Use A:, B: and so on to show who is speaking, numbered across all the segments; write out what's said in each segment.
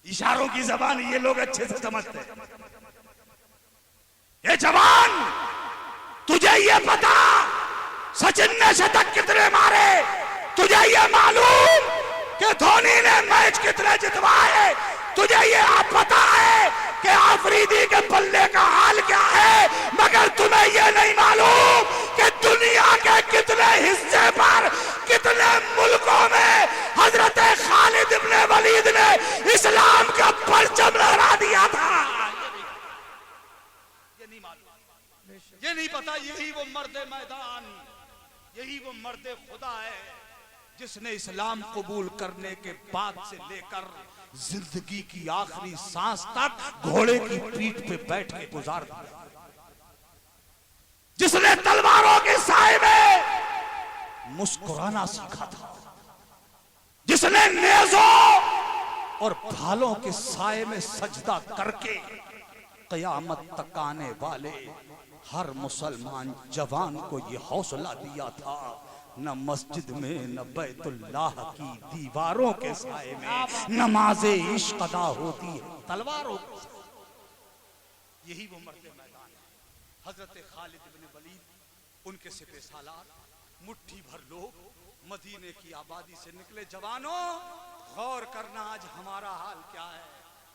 A: इशारों की जबान ये लोग अच्छे से समझते हैं। ये जवान, तुझे ये पता सचिन ने शतक कितने मारे? तुझे ये मालूम कि धोनी ने मैच कितने जितवाए? तुझे ये पता है कि आफरीदी के बल्ले का हाल क्या है? मगर तुम्हें ये नहीं मालूम कि दुनिया के कितने हिस्से पर, कितने मुल्कों में हजरत खालिद इब्ने वलीद ने इस्लाम का परचम लहरा दिया था। ये नहीं मालूम, ये नहीं पता। यही वो मर्द मैदान, यही वो मर्द खुदा है जिसने इस्लाम कबूल करने के बाद से लेकर जिंदगी की आखिरी सांस तक घोड़े की पीठ पे बैठ के गुजार दिया, जिसने तलवारों के साए में मुस्कुराना सीखा था, जिसने नेज़ों और भालों के साए में सजदा करके कयामत तक आने वाले हर मुसलमान जवान को यह हौसला दिया था, न मस्जिद में न बैतुल्लाह की दीवारों के साए में नमाज़े इश्क अदा होती है तलवारों के साए। यही वो मर्द मैदान है। हजरत खालिद इब्ने वलीद, उनके सिपह सालार, मुट्ठी भर लोग मदीने की आबादी से निकले। जवानों, गौर करना आज हमारा हाल क्या है,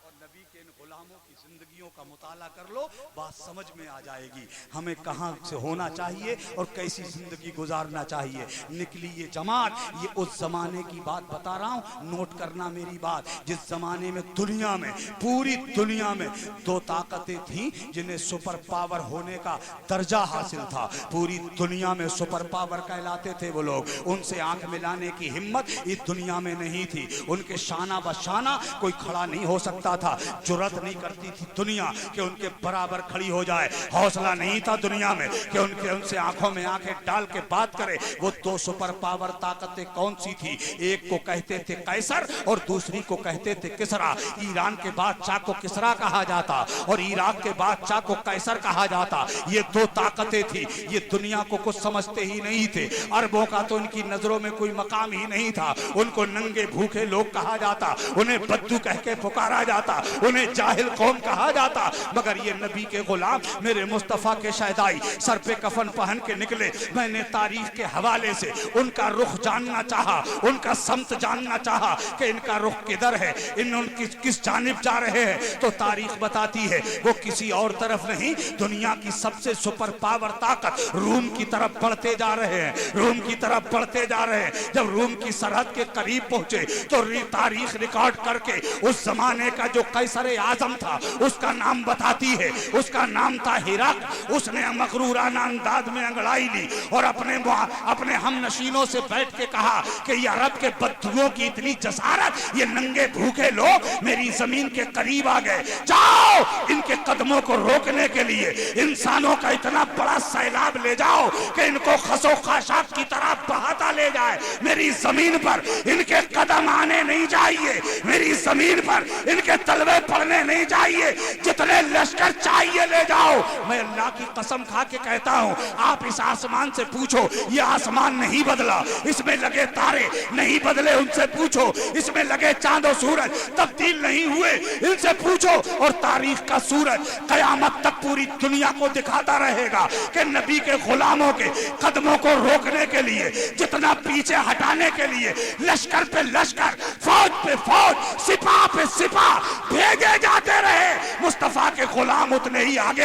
A: और नबी के इन गुलामों की जिंदगियों का मुताला कर लो, बात समझ में आ जाएगी हमें कहां से होना चाहिए और कैसी जिंदगी गुजारना चाहिए। निकली ये जमात, ये उस जमाने की बात बता रहा हूं, नोट करना मेरी बात। जिस जमाने में दुनिया में, पूरी दुनिया में दो ताकतें थीं जिन्हें सुपर पावर होने का दर्जा हासिल था। पूरी दुनिया में सुपर पावर कहलाते थे वो लोग, उनसे आंख मिलाने की हिम्मत इस दुनिया में नहीं थी। उनके शाना बशाना कोई खड़ा नहीं हो सकता था। जुर्रत नहीं करती थी दुनिया कि उनके बराबर खड़ी हो जाए। हौसला नहीं था दुनिया में कि उनसे आंखों में आंखें डाल के बात करे। वो दो सुपर पावर ताकतें कौन सी थी? एक को कहते थे कैसर और दूसरी को कहते थे किसरा। ईरान के बादशाह को किसरा कहा जाता और इराक के बादशाह को कैसर कहा जाता। ये दो ताकतें थी। ये दुनिया को कुछ समझते ही नहीं थे। अरबों का तो इनकी नजरों में कोई मकाम ही नहीं था। उनको नंगे भूखे लोग कहा जाता, उन्हें बद्दू कह के पुकारा जाता, उन्हें जाहिल कौम कहा जाता। मगर ये नबी के गुलाम, मेरे मुस्तफा के शहदाई, सर पे कफन पहन के निकले। मैंने तारीख के हवाले से उनका रुख जानना चाहा, उनका समत जानना चाहा कि इनका रुख किधर है, इन किस जानिब जा रहे हैं। तो तारीख बताती है वो किसी और तरफ नहीं, दुनिया की सबसे सुपर पावर ताकत रूम की तरफ बढ़ते जा रहे हैं, रूम की तरफ बढ़ते जा रहे हैं। जब रूम की सरहद के करीब पहुंचे तो तारीख रिकॉर्ड करके उस जमाने का जो कैसर आजम था उसका नाम बताती है। उसका नाम था हिरक। उसने मकरूराना अंदाज में अंगड़ाई ली और अपने हम नशीनों से बैठ के कहा कि ये अरब के बद्दुओं की इतनी जसारत, ये नंगे भूखे लोग मेरी जमीन के करीब आ गए। जाओ इनके कदमों को रोकने के लिए इंसानों का इतना बड़ा सैलाब ले जाओ कि इनको खसो खाशाब की तरह बहाता ले जाए। मेरी जमीन पर इनके कदम आने नहीं चाहिए, मेरी जमीन पर इनके तलवे पड़ने नहीं चाहिए। जितने लश्कर चाहिए ले जाओ। मैं अल्लाह की कसम खा के कहता हूँ, आप इस आसमान से पूछो, ये आसमान नहीं बदला, इसमें लगे तारे नहीं बदले, उनसे पूछो। इसमें लगे चांद और सूरज तब्दील नहीं हुए, इनसे पूछो। और तारीख का सूरज कयामत तक पूरी दुनिया को दिखाता रहेगा कि नबी के गुलामों के कदमों को रोकने के लिए, जितना पीछे हटाने के लिए लश्कर पे लश्कर, फौज पे फौज, सिपाह पे सिपाह भेजे जाते रहे। मुस्तफा के गुलाम उतने ही आगे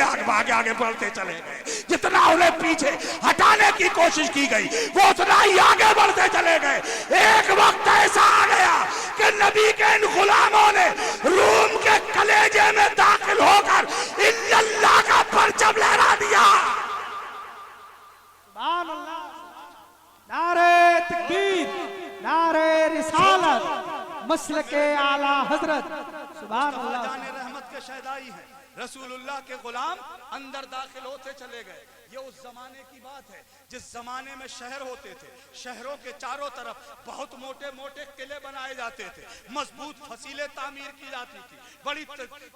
A: आगे बढ़ते चले गए। जितना उन्हें पीछे हटाने की कोशिश की गई वो उतना ही आगे बढ़ते चले गए। एक वक्त ऐसा आ गया कि नबी के इन गुलामों ने रूम के कलेजे में दाखिल होकर इल्लल्लाह का परचम लहरा दिया।
B: सुभान अल्लाह, नारे तकबीर, नारे रिसालत, मसलके आला हजरत। सुभान अल्लाह।
A: रहमत के शहदाई हैं, रसूलुल्लाह के गुलाम अंदर दाखिल होते चले गए। ये उस जमाने की बात है जिस जमाने में शहर होते थे, शहरों के चारों तरफ बहुत मोटे मोटे किले बनाए जाते थे, मजबूत फसीलें तामीर की जाती थी, बड़ी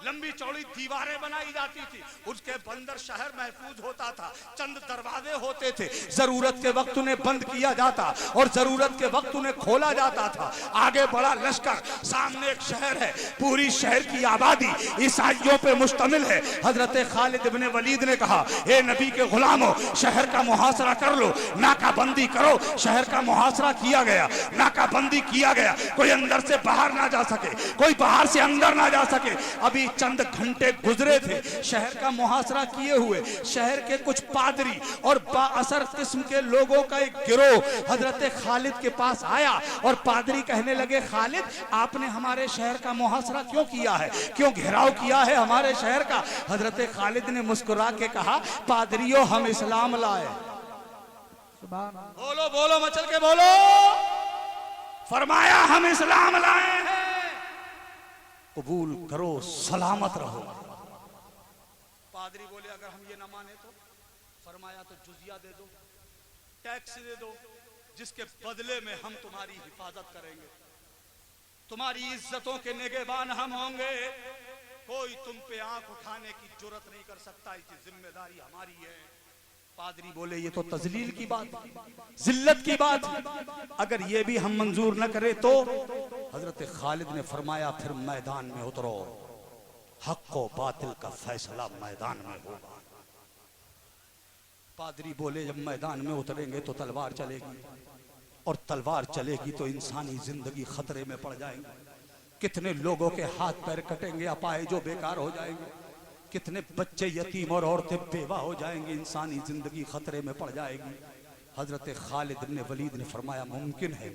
A: लंबी चौड़ी दीवारें बनाई जाती थी, उसके अंदर शहर महफूज होता था। चंद दरवाजे होते थे, जरूरत के वक्त उन्हें बंद किया जाता और जरूरत के वक्त उन्हें खोला जाता था। आगे बड़ा लश्कर, सामने एक शहर है, पूरी शहर की आबादी ईसाइयों पे मुश्तमिल है। हजरत खालिद इब्ने वलीद ने कहा, ए नबी के गुलामों, शहर का मुहासरा कर लो, नाकाबंदी करो। शहर का मुहासरा किया गया, नाकाबंदी किया गया, कोई अंदर से बाहर ना जा सके, कोई बाहर से अंदर ना जा सके। अभी चंद घंटे गुजरे थे शहर का मुहासरा किए हुए। शहर के कुछ पादरी और बाअसर किस्म के लोगों का एक गिरोह हजरत खालिद के पास आया और पादरी कहने लगे, खालिद, आपने हमारे शहर का मुहासरा क्यों किया है, क्यों घेराव किया है हमारे शहर का? हजरत खालिद ने मुस्कुरा के कहा, पादरियों, हम इस्लाम लाए। बोलो बोलो, मचल के बोलो। फरमाया, हम इस्लाम लाए हैं, कबूल करो, सलामत रहो। पादरी बोले, अगर हम ये ना माने तो? फरमाया, तो जुजिया दे दो, टैक्स दे दो, जिसके बदले में हम तुम्हारी हिफाजत करेंगे, तुम्हारी इज्जतों के निगहबान हम होंगे। कोई तुम पे आंख उठाने की जुर्रत नहीं कर सकता, इसकी जिम्मेदारी हमारी है। पादरी बोले, ये तो तजलील की बात, जिल्लत की बात, अगर ये भी हम मंजूर न करें तो? हजरत खालिद ने फरमाया, फिर मैदान में उतरो, हक व बातिल का फैसला मैदान में होगा। पादरी बोले, जब मैदान में उतरेंगे तो तलवार चलेगी, और तलवार चलेगी तो इंसानी जिंदगी खतरे में पड़ जाएंगे। कितने लोगों के हाथ पैर कटेंगे, अपाए जो बेकार हो जाएंगे, कितने बच्चे यतीम और औरतें बेवा हो जाएंगे, इंसानी जिंदगी खतरे में पड़ जाएगी। हजरत खालिद इब्ने वलीद ने फरमाया, मुमकिन है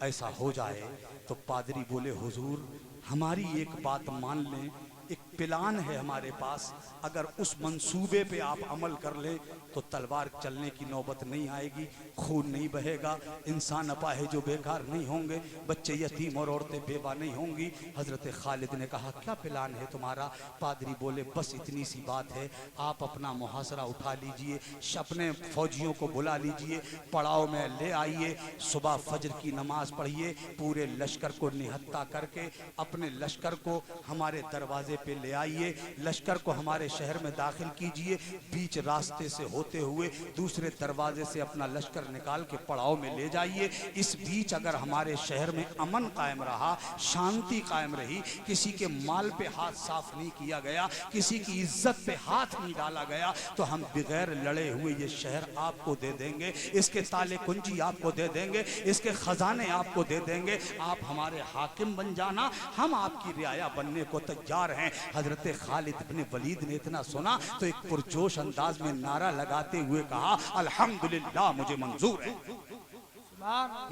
A: ऐसा हो जाए? तो पादरी बोले, हुजूर, हमारी एक बात मान लें, एक प्लान है हमारे पास, अगर उस मंसूबे पे आप अमल कर ले तो तलवार चलने की नौबत नहीं आएगी, खून नहीं बहेगा, इंसान अपाहे जो बेकार नहीं होंगे, बच्चे यतीम और औरतें बेवा नहीं होंगी। हजरत खालिद ने कहा, क्या प्लान है तुम्हारा? पादरी बोले, बस इतनी सी बात है, आप अपना मुहासरा उठा लीजिए, अपने फौजियों को बुला लीजिए, पड़ाव में ले आइए, सुबह फजर की नमाज पढ़िए, पूरे लश्कर को निहत्ता करके अपने लश्कर को हमारे दरवाजे पे ले आइए, लश्कर को हमारे शहर में दाखिल कीजिए, बीच रास्ते से होते हुए दूसरे दरवाजे से अपना लश्कर निकाल के पड़ाव में ले जाइए। इस बीच अगर हमारे शहर में अमन कायम रहा, शांति कायम रही, किसी के माल पे हाथ साफ नहीं किया गया, किसी की इज्जत पे हाथ नहीं डाला गया, तो हम बगैर लड़े हुए ये शहर आपको दे देंगे, इसके ताले कुंजी आपको दे देंगे, इसके खजाने आपको दे देंगे, आप हमारे हाकिम बन जाना, हम आपकी रियाया बनने को तैयार हैं। हजरत खालिद इब्ने वलीद ने इतना सुना तो एक पुरजोश अंदाज में नारा लगाते हुए कहा, अल्हम्दुलिल्लाह, मुझे मंजूर है,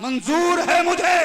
A: मंजूर है मुझे।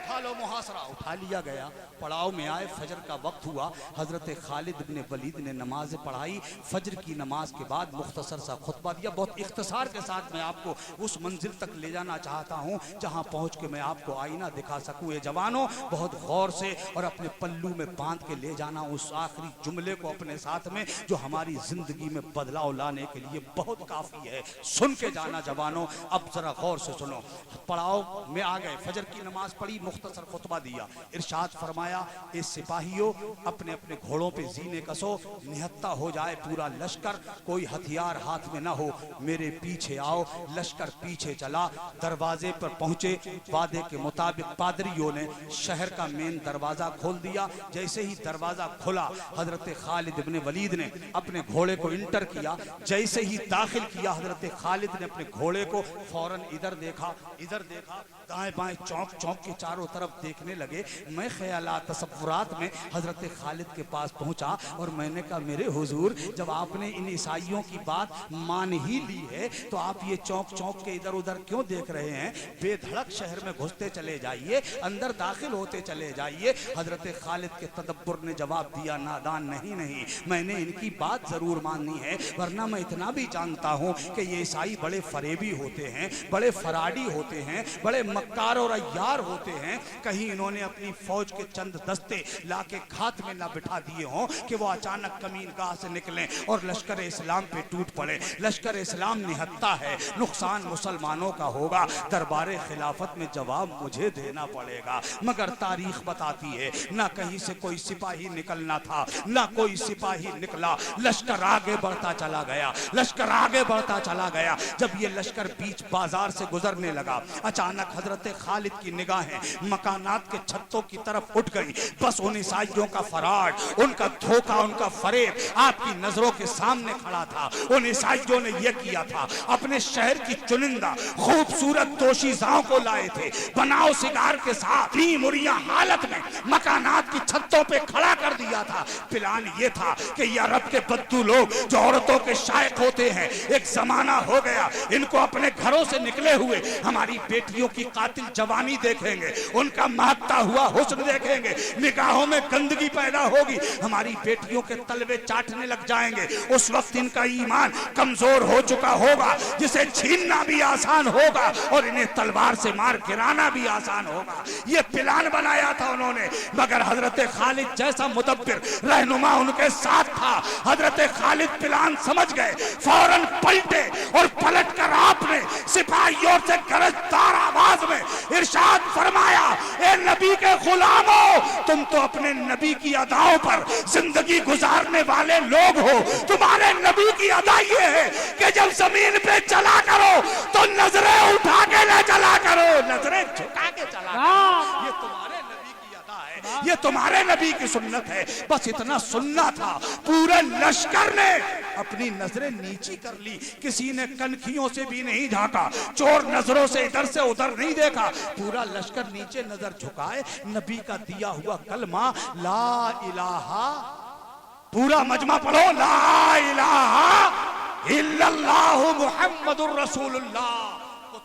A: उठा लो मुहासरा। उठा लिया गया, पड़ाव में आए, फजर का वक्त हुआ, हजरत खालिद इब्ने वलीद ने नमाज पढ़ाई। फजर की नमाज के बाद मुख्तसर सा खुतबा दिया। बहुत इख्तिसार के साथ मैं आपको उस मंजिल तक ले जाना चाहता हूँ जहाँ पहुँच के मैं आपको आईना दिखा सकूँ। ये जवानों, बहुत गौर से और अपने पल्लू में बांध के ले जाना उस आखिरी जुमले को अपने साथ में, जो हमारी जिंदगी में बदलाव लाने के लिए बहुत काफी है। सुन के जाना जवानों, अब जरा गौर से सुनो। पड़ाव में आ गए, फजर की नमाज पढ़ी, मुख्तसर खुतबा दिया, इरशाद फरमाया, इस सिपाहियों अपने अपने घोड़ों पे जीने कसो, निहत्ता हो जाए पूरा लश्कर, कोई हथियार हाथ में ना हो, मेरे पीछे आओ। लश्कर पीछे चला, दरवाजे पर पहुंचे, वादे के मुताबिक पादरियों ने शहर का मेन दरवाजा खोल दिया। जैसे ही दरवाजा खुला, हजरत खालिद इब्ने वलीद ने अपने घोड़े को इंटर किया। जैसे ही दाखिल किया, हजरत खालिद ने अपने घोड़े को फौरन इधर देखा, दाएं बाएं चौक चौक के चारों तरफ देखने लगे। मैं ख्यालात तसव्वुरात में हजरत खालिद के पास पहुंचा और मैंने कहा, मेरे हुजूर, जब आपने इन ईसाइयों की बात मान ही ली है तो आप ये चौक चौक के इधर उधर क्यों देख रहे हैं? बेधड़क शहर में घुसते चले जाइए, अंदर दाखिल होते चले जाइए। हजरत खालिद के तदब्बुर ने जवाब दिया, नादान नहीं, मैंने इनकी बात जरूर माननी है, वरना मैं इतना भी जानता हूँ कि ये ईसाई बड़े फरेबी होते हैं, बड़े फराडी होते हैं, बड़े मक्कार और अय्यार होते हैं, कहीं इन्होंने अपनी फौज के चंद दस्ते लाके घात में ना बिठा दिए हों कि वो अचानक कमीनगाह से निकलें और लश्कर इस्लाम पे टूट पड़े। लश्कर इस्लाम निहत्ता है, नुकसान मुसलमानों का होगा, दरबार खिलाफत में जवाब मुझे देना पड़ेगा। मगर तारीख बताती है ना कहीं से कोई सिपाही निकलना था, ना कोई सिपाही निकला। लश्कर आगे बढ़ता चला गया, लश्कर आगे बढ़ता चला गया। जब ये लश्कर बीच बाजार से गुजरने लगा, अचानक हजरत खालिद की निगाहें मकानात के छत्तों की तरफ उठ गई। बस उन ईसाइयों का फराड, उनका धोखा, उनका फरेब आपकी नजरों के सामने खड़ा था। उन ईसाइयों ने यह किया था, अपने शहर की चुनिंदा खूबसूरत दोशीज़ाओं को लाए थे, बनाओ सिगार के साथ मुरिया हालत में मकानात की छत्तों पे खड़ा कर दिया था। प्लान ये था कि ये अरब के बद्दू लोग जो औरतों के शायक होते हैं, एक जमाना हो गया इनको अपने घरों से निकले हुए हमारी बेटियों की कातिल जवानी देखेंगे, उनका महकता हुआ हुस्न देखेंगे, निगाहों में गंदगी पैदा होगी, हमारी बेटियों के तलवे चाटने लग जाएंगे। उस वक्त इनका ईमान कमजोर हो चुका होगा, जिसे छीनना भी आसान होगा और इन्हें तलवार से मार गिराना भी आसान होगा। ये प्लान बनाया था उन्होंने, मगर हजरत खालिद जैसा मुदब्बिर रहनुमा उनके साथ था। हजरत खालिद प्लान समझ गए, फौरन पलटे और पलटकर आपने सिपाहियों से गरजदार आवाज में इरशाद फरमाया, ए नबी के गुलामों, तुम तो अपने नबी की अदाओं पर जिंदगी गुजारने वाले लोग हो। तुम्हारे नबी की अदा ये है कि जब जमीन पे चला करो तो नजरें उठा के न चला करो, नजरें झुका के चला करो। ये तुम्हारे नबी की अदा है, ये तुम्हारे नबी की सुन्नत है। बस इतना सुनना था। पूरे लश्कर ने अपनी नजरें नीची कर ली, किसी ने कनखियों से भी नहीं झांका, चोर नजरों से इधर से उधर नहीं देखा। पूरा लश्कर नीचे नजर झुकाए, नबी का दिया हुआ कलमा ला इलाहा, पूरा मजमा पढ़ो, ला इलाहा इल्लल्लाहु मुहम्मदुर रसूलुल्लाह।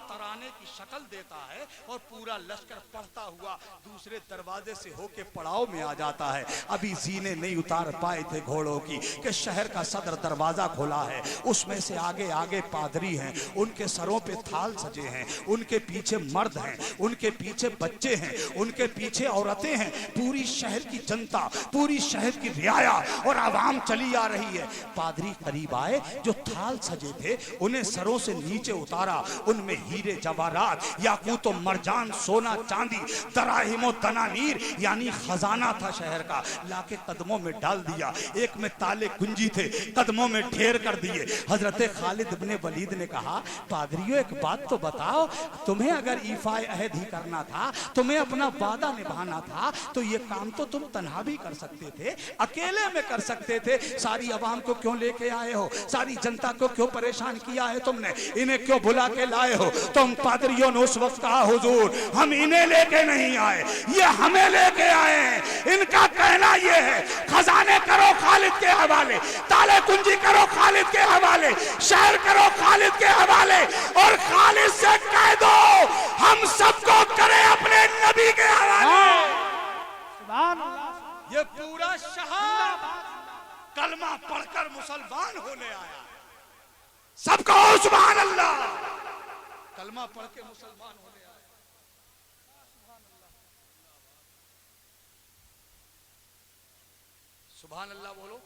A: तराने की शक्ल देता है और पूरा लश्कर पढ़ता हुआ दूसरे दरवाजे से होके पड़ाव में आ जाता है। अभी जीने नहीं उतार पाए थे घोड़ों की कि शहर का सदर दरवाजा खोला है, उसमें से आगे आगे पादरी हैं, उनके सरों पे थाल सजे हैं, उनके पीछे मर्द हैं, उनके पीछे बच्चे हैं, उनके पीछे औरतें हैं। पूरी शहर की जनता, पूरी शहर की रियाया और आवाम चली आ रही है। पादरी करीब आए, जो थाल सजे थे उन्हें सरों से नीचे उतारा, उनमें हीरे जवाहरात, याकूत मरजान, सोना चांदी, दराहिमो दनानीर यानी खजाना था शहर का, लाके कदमों में डाल दिया। एक में ताले कुंजी थे, कदमों में ढेर कर दिए। हजरत खालिद इब्ने वलीद ने कहा, पादरियों एक बात तो बताओ, तुम्हें अगर ईफाए अहद ही करना था, तुम्हें अपना वादा निभाना था, तो ये काम तो तुम तन्हा भी कर सकते थे, अकेले में कर सकते थे। सारी अवाम को क्यों लेके आए हो? सारी जनता को क्यों परेशान किया है तुमने? इन्हें क्यों बुला के लाए हो? तुम पादरियों ने उस वक्त कहा, हुजूर हम इन्हें लेके नहीं आए, ये हमें लेके आए हैं। इनका कहना ये है, खजाने करो खालिद के हवाले, ताले कुंजी करो खालिद के हवाले, शहर करो खालिद के हवाले, और खालिद से कह दो हम सबको करें अपने नबी के हवाले। ये पूरा शहर कलमा पढ़कर मुसलमान होने आया। सबको सुभान अल्लाह, कलमा पढ़ के मुसलमान होने आए। सुभान अल्लाह बोलो,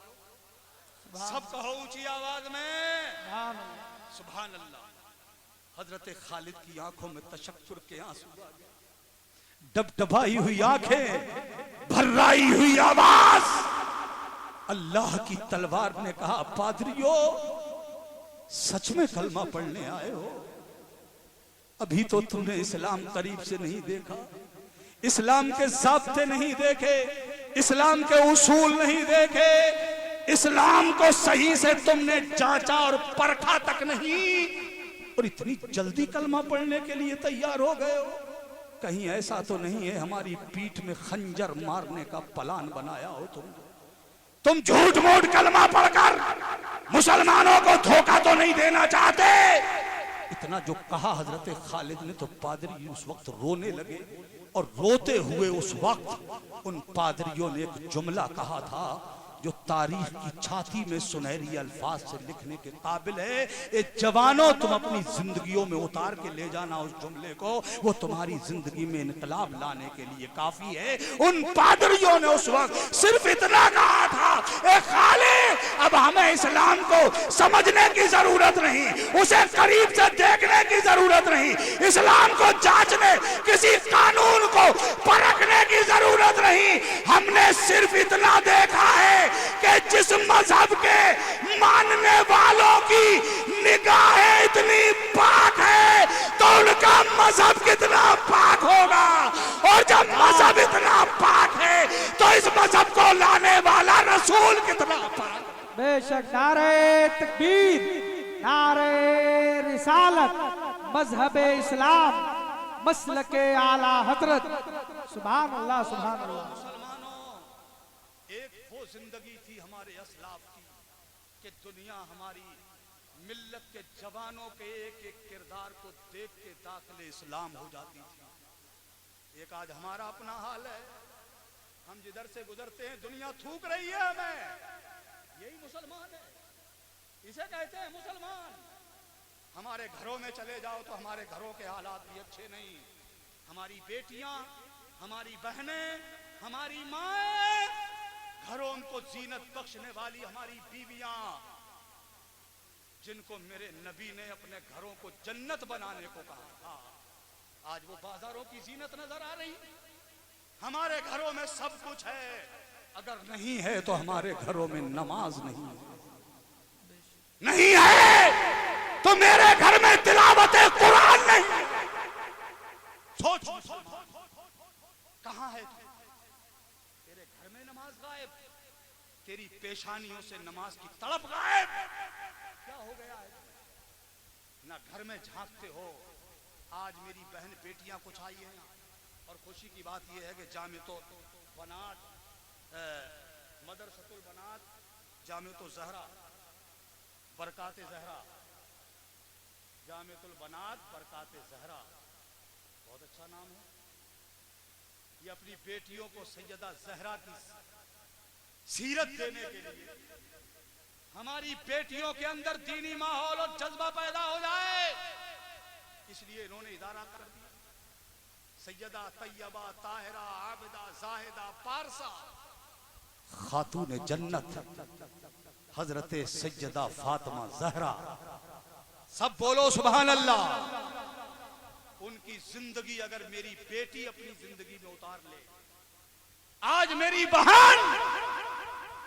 A: सब कहो ऊंची आवाज में सुभान अल्लाह। हजरत खालिद की आंखों में तशक्कुर के आंसू आ गए, डबडबाई हुई आंखें, भर्राई हुई आवाज। अल्लाह की तलवार ने कहा, पादरियों सच में कलमा पढ़ने आए हो? अभी तो तुमने इस्लाम करीब से नहीं देखा, इस्लाम के ज़ाब्ते नहीं देखे, इस्लाम के उसूल नहीं देखे, इस्लाम को सही से तुमने जांचा और परखा तक नहीं, और इतनी जल्दी कलमा पढ़ने के लिए तैयार हो गए हो? कहीं ऐसा तो नहीं है हमारी पीठ में खंजर मारने का प्लान बनाया हो तुम झूठ मूठ कलमा पढ़कर मुसलमानों को धोखा तो नहीं देना चाहते? इतना जो कहा हजरत खालिद ने, तो पादरी उस वक्त रोने लगे, और रोते हुए उस वक्त उन पादरियों ने एक जुमला कहा था जो तारीख की छाती में सुनहरी अल्फाज से लिखने के काबिल है। ये जवानों, तुम अपनी जिंदगियों में उतार के ले जाना उस जुमले को, वो तुम्हारी जिंदगी में इनकलाब लाने के लिए काफी है। उन पादरियों ने उस वक्त सिर्फ इतना कहा था, ए खाले, अब हमें इस्लाम को समझने की जरूरत नहीं, उसे करीब से देखने की जरूरत नहीं, इस्लाम को जांचने, किसी कानून को परखने की जरूरत नहीं। हमने सिर्फ इतना देखा है कि जिस मजहब के मानने वालों की निगाहें इतनी पाक है तो उनका मजहब कितना पाक होगा, और जब मजहब इतना पाक है तो इस मजहब को लाने वाला रसूल कितना पाक।
B: बेशक नारे तकबीर, नारे रिसालत, मजहब इस्लाम, मसलके आला हजरत, सुभान अल्लाह सुभान अल्लाह।
A: एक वो जिंदगी थी हमारे असलाफ की कि दुनिया हमारी मिल्लत के जवानों के एक एक किरदार को देख के दाखिले इस्लाम हो जाती थी। एक आज हमारा अपना हाल है, हम जिधर से गुजरते हैं दुनिया थूक रही है हमें, यही मुसलमान है, इसे कहते हैं मुसलमान। हमारे घरों में चले जाओ तो हमारे घरों के हालात भी अच्छे नहीं। हमारी बेटियां, हमारी बहनें, हमारी माएं, घरों को जीनत बख्शने वाली हमारी बीवियां, जिनको मेरे नबी ने अपने घरों को जन्नत बनाने को कहा था, आज वो बाजारों की जीनत नजर आ रही। हमारे घरों में सब कुछ है, अगर नहीं है तो हमारे घरों में नमाज नहीं है, नहीं है तो मेरे घर में तिलावत कुरान नहीं। सोच कहां है तू? तेरे घर में नमाज गायब, तेरी पेशानियों से नमाज की तड़प गायब। क्या हो गया है? ना घर में झांकते हो। आज मेरी बहन बेटियां कुछ आई हैं और खुशी की बात यह है कि जामितो बनात, मदरसतुल बनात, जामितो जहरा, बरकाते जहरा, जामितुल बनात बरकाते जहरा, बहुत अच्छा नाम है। ये अपनी बेटियों को सैयदा जहरा की सीरत देने के लिए, हमारी बेटियों के अंदर दीनी माहौल और जज्बा पैदा हो जाए, इसलिए इन्होंने इदारा कर दिया। सैयदा तैयबा ताहिरा आबिदा जाहिदा पारसा खातून जन्नत हजरत सैयदा फातिमा जहरा, सब बोलो सुभान अल्लाह। उनकी जिंदगी अगर मेरी बेटी अपनी जिंदगी में उतार ले, आज मेरी बहन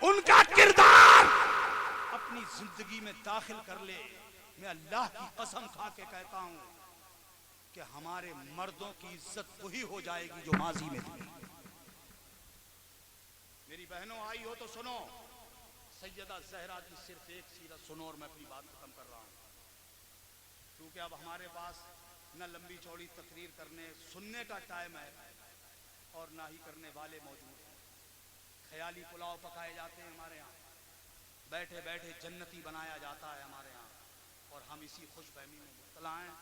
A: उनका किरदार अपनी जिंदगी में दाखिल कर ले, मैं अल्लाह की कसम खा के कहता हूं कि हमारे मर्दों की इज्जत वही हो जाएगी जो माजी में थी। मेरी बहनों आई हो तो सुनो, सैयदा जहरा की सिर्फ एक सीरत सुनो और मैं अपनी बात खत्म कर रहा हूं, क्योंकि अब हमारे पास न लंबी चौड़ी तकरीर करने सुनने का टाइम है और ना ही करने वाले मौजूद हैं। ख्याली पुलाव पकाए जाते हैं हमारे यहाँ, बैठे बैठे जन्नती बनाया जाता है हमारे यहाँ, और हम इसी खुशफहमी में मुब्तला हैं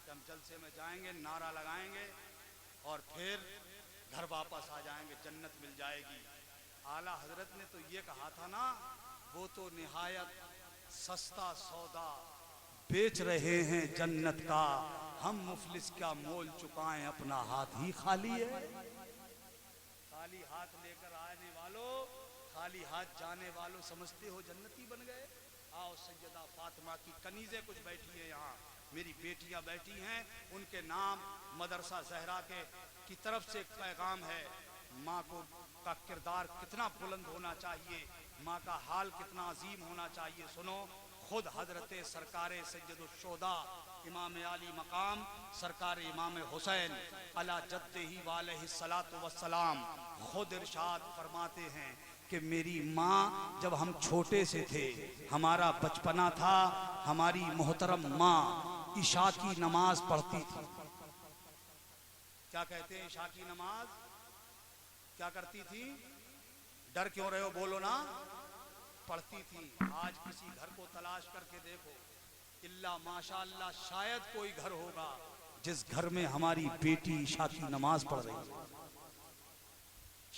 A: कि हम जलसे में जाएंगे, नारा लगाएंगे और फिर घर वापस आ जाएंगे, जन्नत मिल जाएगी। आला हजरत ने तो ये कहा था ना, वो तो निहायत सस्ता सौदा बेच रहे हैं जन्नत का, हम मुफलिस क्या मोल चुकाएं, अपना हाथ ही खाली है। खाली हाथ लेकर आने वालों, खाली हाथ जाने वालों समझते हो जन्नती बन गए। आओ सैयदा फातिमा की कनीज़ें कुछ बैठी है यहाँ, मेरी बेटियां बैठी हैं, उनके नाम मदरसा जहरा के की तरफ से एक पैगाम है। माँ को का किरदार कितना बुलंद होना चाहिए, माँ का हाल कितना अजीम होना चाहिए। सुनो, खुद हजरत सरकारे सैयदुश्शोदा इमाम आली मकाम सरकार इमाम हुसैन अला जद्दही वालैहिस्सलातु वस्सलाम खुद इरशाद फरमाते हैं कि मेरी माँ, जब हम छोटे से थे, हमारा बचपना था, हमारी मोहतरम माँ इशा की नमाज पढ़ती थी। क्या कहते हैं इशा की नमाज? क्या करती थी? डर क्यों रहे हो, बोलो ना। पढ़ती थी। आज किसी घर को तलाश करके देखो, इल्ला माशाअल्लाह शायद कोई घर होगा जिस घर में हमारी बेटी इशा की नमाज पढ़ रही है।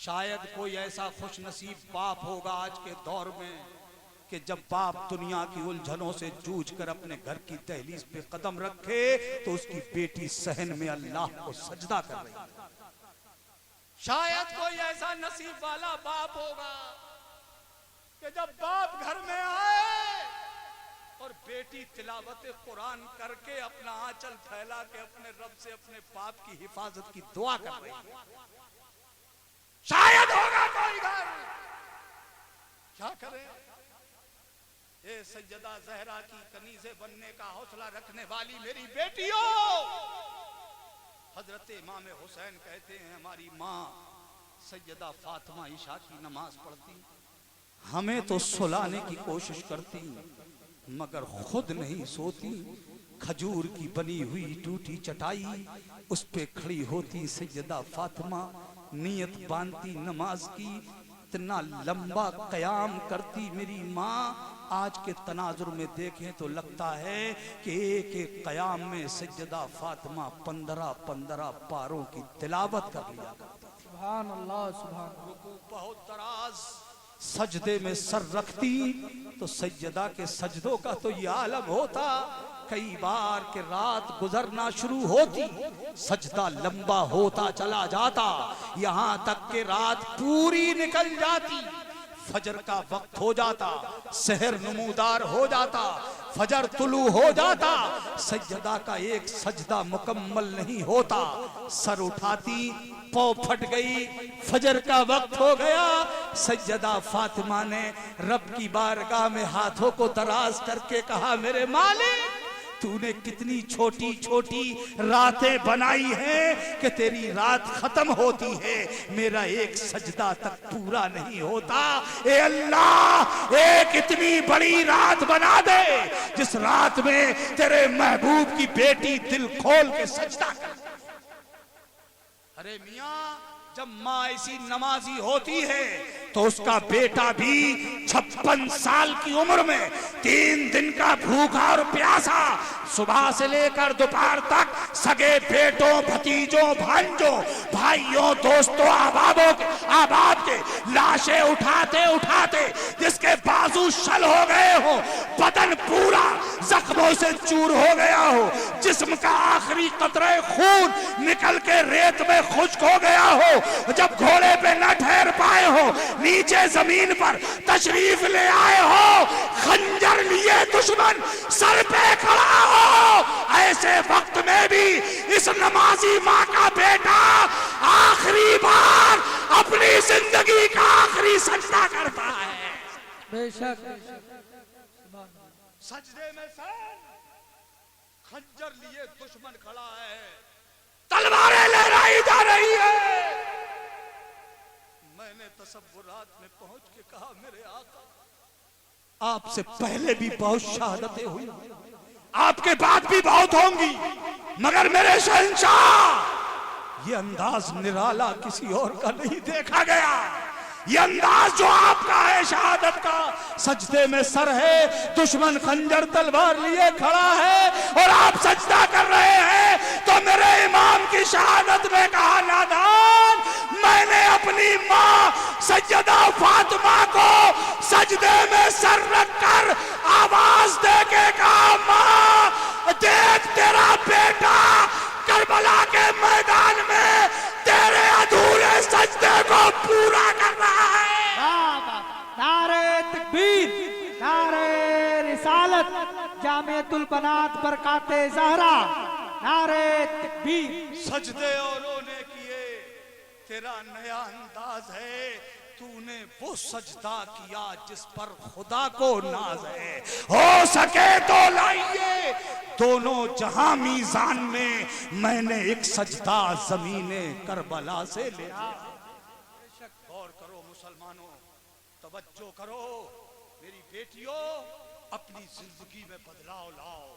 A: शायद कोई ऐसा खुशनसीब बाप होगा आज के दौर में कि जब बाप दुनिया की उलझनों से जूझ कर अपने घर की दहलीज पे कदम रखे तो उसकी बेटी सहन में अल्लाह को सजदा कर रही है। शायद कोई ऐसा नसीब वाला बाप होगा कि जब बाप घर में आए और बेटी तिलावत कुरान करके अपना आंचल फैला के अपने रब से अपने बाप की हिफाजत की दुआ कर रही है। शायद होगा कोई घर। क्या करें? ए सैयदा ज़हरा की कनीज़े बनने का हौसला रखने वाली मेरी बेटियों, हजरत इमाम हुसैन कहते हैं हमारी माँ सैयदा फातिमा ईशा की नमाज पढ़ती, हमें तो सुलाने की कोशिश करती मगर खुद नहीं सोती। खजूर की बनी हुई टूटी चटाई उस पे खड़ी होती सैयदा फातिमा, नियत बांधती नमाज की, इतना लंबा कयाम करती मेरी माँ। आज के तनाजुर में देखें तो लगता है कि एक एक कयाम में सैयदा फातिमा 15-15 पारों की तिलावत कर लिया करती।
B: सुभान अल्लाह, सुभान।
A: रुकू बहुत दराज, सजदे में सर रखती तो सैयदा के सजदों का तो ये आलम होता। कई बार के रात गुजरना शुरू होती, सजदा लंबा होता चला जाता, यहाँ तक के रात पूरी निकल जाती। फजर का वक्त हो जाता, सहर नमूदार हो जाता, फजर तुलू हो जाता, सज्जदा का एक सजदा मुकम्मल नहीं होता। सर उठाती, पाँव फट गई, फजर का वक्त हो गया। सज्जदा फातिमा ने रब की बारगाह में हाथों को दराज करके कहा, मेरे मालिक तूने कितनी छोटी छोटी रातें बनाई हैं कि तेरी रात खत्म होती है, मेरा एक सजदा तक पूरा नहीं होता। ए अल्लाह, एक इतनी बड़ी रात बना दे जिस रात में तेरे महबूब की बेटी दिल खोल के सजदा करे। अरे मियां, जब माँ ऐसी नमाजी होती है तो उसका बेटा भी 56 साल की उम्र में 3 दिन का भूखा और प्यासा, सुबह से लेकर दोपहर तक सगे बेटों, भतीजों, भांजों, भाइयों, दोस्तों, अहबाब के लाशें उठाते उठाते जिसके बाजू शल हो गए हो, बदन पूरा जख्मों से चूर हो गया हो, जिस्म का आखिरी कतरे खून निकल के रेत में खुश्क हो गया हो, जब घोड़े पे न ठहर पाए हो, नीचे जमीन पर तशरीफ ले आए हो, खंजर लिए दुश्मन सर पे खड़ा हो, ऐसे वक्त में भी इस नमाजी माँ का बेटा आखिरी बार अपनी जिंदगी का आखिरी सजदा करता है।
B: बेशक
A: सजदे में सर, खंजर लिए दुश्मन खड़ा है, तलवारें लहराई जा रही है। मैंने तसव्वुरात में पहुंच के कहा, मेरे आका आपसे पहले भी बहुत शहादतें हुई, आपके बाद भी बहुत होंगी, मगर मेरे शहंशाह ये अंदाज निराला किसी और का नहीं देखा गया। ये अंदाज जो आपका है शहादत का, सजदे में सर है, दुश्मन खंजर तलवार लिए खड़ा है और आप सजदा कर रहे हैं। तो मेरे इमाम की शहादत में कहा, नादान, मैंने अपनी माँ सैयदा फातिमा को सजदे में सर रखकर आवाज दे के कहा, माँ देख तेरा बेटा करबला के मैदान में तेरे अधूरे सजदे को पूरा कर रहा है।
B: नारे तकबीर, नारे रिसालत, जामियतुल बनात बरकाते ज़हरा, नारे तकबीर।
A: सजदे औरों ने किए, तेरा नया अंदाज है, तूने वो सजदा किया जिस पर खुदा को नाज है। हो सके तो लाइए दोनों जहां मीजान में, मैंने एक सजदा ज़मीने करबला से ले आया। गौर करो मुसलमानों, तवज्जो करो मेरी बेटियों, अपनी जिंदगी में बदलाव लाओ,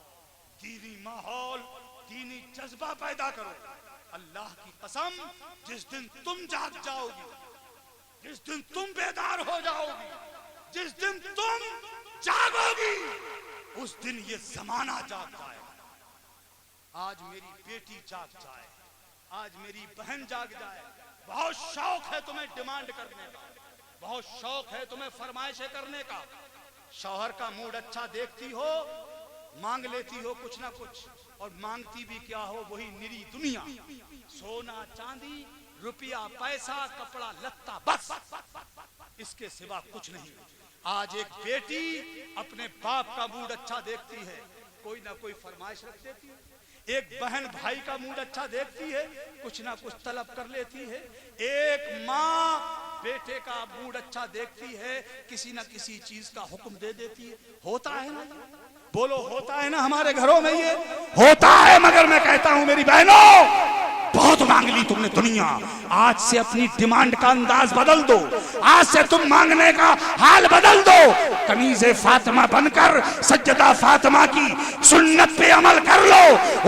A: दीनी माहौल, दीनी जज्बा पैदा करो। अल्लाह की कसम, जिस दिन तुम जाग जाओगी, जिस दिन तुम बेदार हो जाओगी, जिस दिन तुम जागोगी, उस दिन ये जमाना जाग जाएगा। आज मेरी बेटी जाग जाए, आज मेरी बहन जाग जाए, बहुत शौक है तुम्हें डिमांड करने का, बहुत शौक है तुम्हें फरमाइशें करने का। शौहर का मूड अच्छा देखती हो, मांग लेती हो कुछ ना कुछ, और मांगती भी क्या हो, वही निरी दुनिया, सोना चांदी रुपया पैसा कपड़ा लत्ता, बस इसके सिवा कुछ नहीं। आज एक बेटी अपने बाप का मूड अच्छा देखती है, कोई ना कोई फरमाइश रख देती है। एक बहन भाई का मूड अच्छा देखती है, कुछ ना कुछ तलब कर लेती है। एक माँ बेटे का मूड अच्छा देखती है, किसी ना किसी चीज का हुक्म दे देती है। होता है ना, बोलो होता है ना हमारे घरों में, ये होता है। मगर मैं कहता हूं मेरी बहनों, बहुत मांग ली तुमने दुनिया, आज से अपनी डिमांड का अंदाज बदल दो, आज से तुम मांगने का हाल बदल दो। कमीज़े फातिमा बनकर सज्जदा फातिमा की सुन्नत पे अमल कर लो,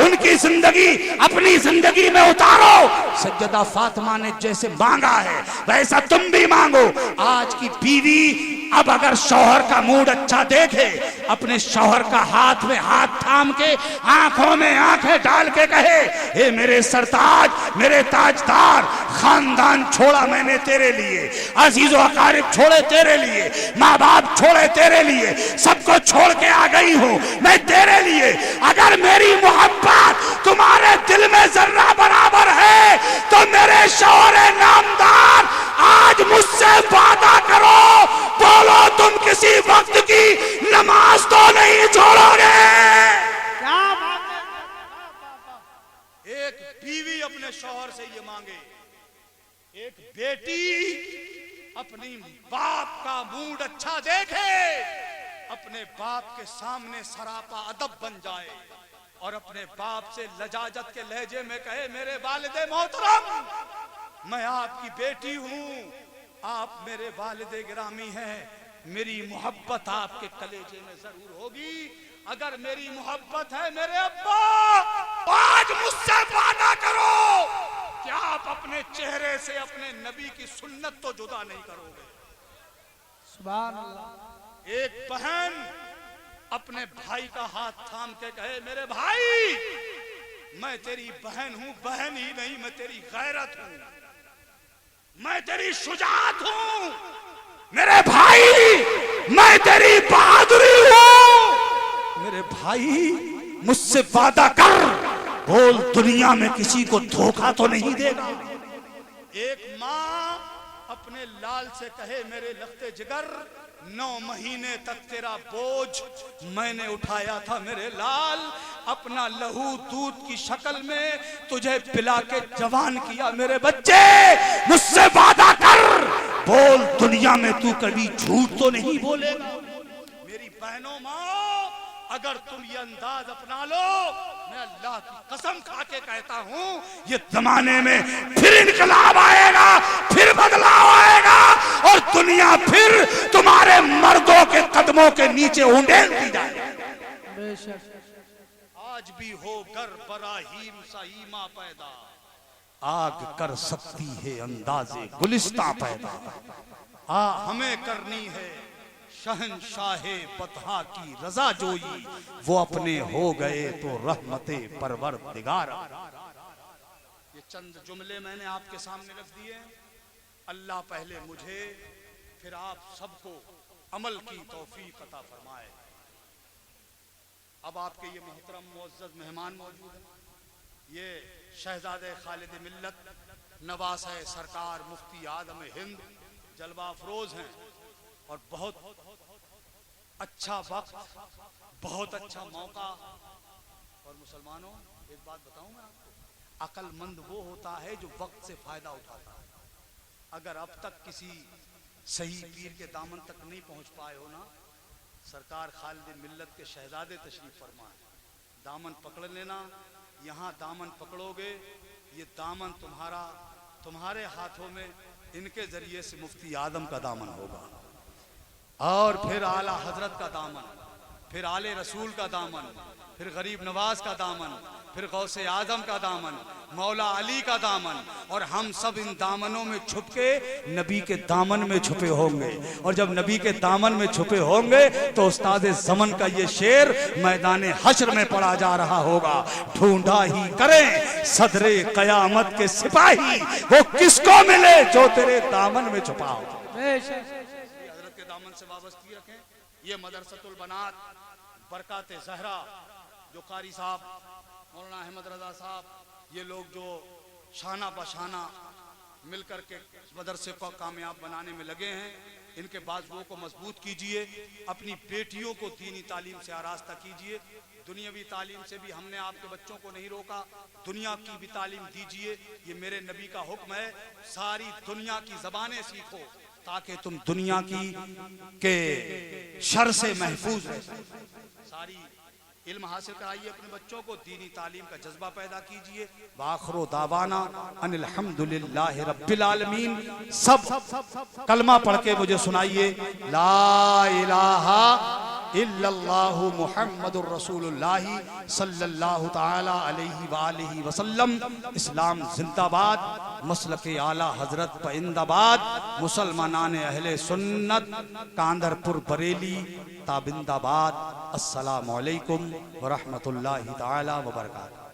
A: उनकी जिंदगी अपनी जिंदगी में उतारो। सज्जदा फातिमा ने जैसे मांगा है वैसा तुम भी मांगो। आज की बीवी अब अगर शौहर का मूड अच्छा देखे, अपने शौहर का हाथ में हाथ थाम के आंखों में आंखें डाल के कहे, हे मेरे सरताज, मेरे ताजदार, खानदान छोड़ा मैंने तेरे लिए, अजीजो अकारिब छोड़े तेरे लिए, माँ बाप छोड़े तेरे लिए, सबको छोड़ के आ गई हूँ मैं तेरे लिए। अगर मेरी मोहब्बत तुम्हारे दिल में जर्रा बराबर है तो मेरे शौहर नामदार आज मुझसे वादा करो, बोलो तुम किसी वक्त की नमाज तो नहीं छोड़ोगे।
B: क्या बात है।
A: एक बीवी अपने शौहर से ये मांगे, एक बेटी अपनी बाप का मूड अच्छा देखे, अपने बाप के सामने सरापा अदब बन जाए और अपने बाप से लजाजत के लहजे में कहे, मेरे वालिदे मोहतरम, मैं आपकी बेटी हूं, आप मेरे वालिदे गिरामी हैं, मेरी मोहब्बत आपके कलेजे में जरूर होगी। अगर मेरी मोहब्बत है मेरे अब्बा, आज मुझसे वादा करो कि आप अपने चेहरे से अपने नबी की सुन्नत तो जुदा नहीं करोगे।
B: सुभान अल्लाह।
A: एक बहन अपने भाई का हाथ थाम के कहे, मेरे भाई, मैं तेरी बहन हूं, बहन ही नहीं मैं तेरी गैरत हूं, मैं तेरी शुजाअत हूं, मेरे भाई मैं तेरी बहादुरी हूं। मेरे भाई मुझसे वादा कर, बोल दुनिया में किसी को धोखा तो नहीं देगा। एक माँ अपने लाल से कहे, मेरे लखते जिगर, 9 महीने तक तेरा बोझ मैंने उठाया था मेरे लाल, अपना लहू दूध की शक्ल में तुझे पिला के जवान किया मेरे बच्चे, मुझसे वादा कर, बोल दुनिया में तू कभी झूठ तो नहीं बोलेगा। मेरी बहनों माँ, अगर तुम ये अंदाज अपना लो, मैं अल्लाह की कसम खा के कहता हूं, ये जमाने में फिर इनकलाब आएगा, फिर बदलाव आएगा और दुनिया फिर तुम्हारे मर्दों के कदमों के नीचे उंडेलती जाएगी।
B: बेशक।
A: आज भी हो गर बराहीम सा ईमा पैदा, आग कर सकती है अंदाजे गुलिस्तां पैदा। हमें करनी है शहनशाहे बतहा की रजा जोई, वो अपने हो गए तो रहमते परवरदिगार। ये चंद जुमले मैंने आपके सामने रख दिए। अल्लाह पहले मुझे फिर आप सबको अमल की तौफीक अता फरमाए। अब आपके ये मोहतरम मुअज़्ज़ज़ मेहमान मौजूद हैं, ये शहजादे खालिद मिल्लत नवासे सरकार मुफ्ती आदम हिंद जलवा अफरोज हैं और बहुत अच्छा वक्त, बहुत अच्छा मौका। और मुसलमानों, एक बात बताऊं मैं आपको, अक्लमंद वो होता है जो वक्त से फायदा उठाता है। अगर अब तक किसी सही पीर के दामन तक नहीं पहुंच पाए हो ना, सरकार खालिद मिल्लत के शहजादे तशरीफ फरमा है, दामन पकड़ लेना। यहाँ दामन पकड़ोगे, ये दामन तुम्हारे हाथों में, इनके जरिए से मुफ्ती आदम का दामन होगा, और फिर आला हजरत का दामन, फिर आले रसूल का दामन, फिर गरीब नवाज का दामन, फिर गौसे आजम का दामन, मौला अली का दामन, और हम सब इन दामनों में छुप के नबी के दामन में छुपे होंगे। और जब नबी के दामन में छुपे होंगे तो उस्ताद ज़मन का ये शेर मैदान हश्र में पढ़ा जा रहा होगा। ढूंढा ही करें सदरे कयामत के सिपाही, वो किसको मिले जो तेरे दामन में छुपा हो। हजरत के दामन से वाबस्ती रखें। ये मदरसतुल बनात बरकात ज़हरा जो कारी साहब, मौलाना अहमद रजा साहब, ये लोग जो शाना बशाना मिलकर के मदरसे को कामयाब बनाने में लगे हैं, इनके बाजुओं को मजबूत कीजिए। अपनी बेटियों को दीनी तालीम से आरास्ता कीजिए। दुनियावी तालीम से भी हमने आपके बच्चों को नहीं रोका, दुनिया की भी तालीम दीजिए। ये मेरे नबी का हुक्म है। सारी दुनिया की ज़बानें सीखो ताकि तुम दुनिया की के शर से महफूज रह सको। सारी इल्म हासिल कराइए अपने बच्चों को, दीनी तालीम का जज्बा पैदा कीजिए। वाखिरु दावाना अनिल हम्दुलिल्लाहि रब्बिल आलमीन। सब कलमा पढ़ के मुझे सुनाइए। ला इलाहा इल्लल्लाहु मुहम्मदुर रसूलुल्लाह सल्लल्लाहु ताला अलैहि वालिहि वसल्लम। इस्लाम जिंदाबाद, मसलके आला हजरत पाइंदाबाद, मुसलमानाने अहले सुन्नत कांदरपुर बरेली ताबिंदाबाद। अस्सलामु अलैकुम व रहमतुल्लाहि ताला व बरकातहू।